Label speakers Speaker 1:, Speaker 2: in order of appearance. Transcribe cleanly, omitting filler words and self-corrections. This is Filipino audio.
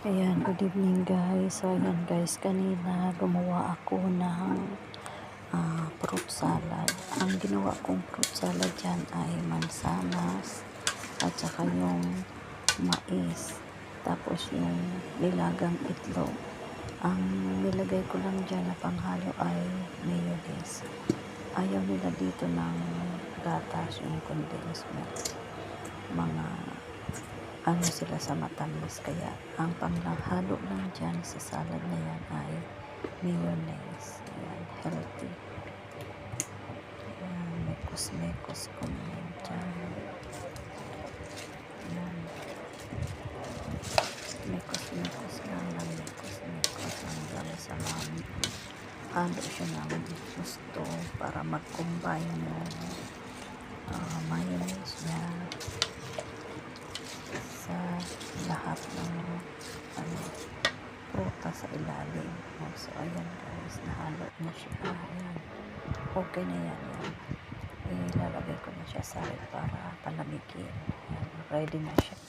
Speaker 1: Ayan, good evening guys. So ayan guys, kanina gumawa ako ng fruit salad. Ang ginawa kong fruit salad dyan ay mansanas at saka yung mais. Tapos yung nilagang itlog. Ang nilagay ko lang dyan na panghalo ay mayonnaise. Ayaw nila dito ng gatas, yung condensed milk. Mga ano sila sa matamis, kaya ang panghalo lang dyan sa salad na yan ay mayonnaise. Ayan, healthy. Ayan, mekos-mekos ko naman dyan. Ayan, mekos-mekos lang mekos-mekos hanggang sa halo siya ng gusto para mag-combine yung mayonnaise niya sa lahat ng pruta sa ilalim. So ayan guys, nahalo na siya. Ayan, okay na yan. Ilalagay ko na siya sa ref para palamigin. Ayan, ready na siya.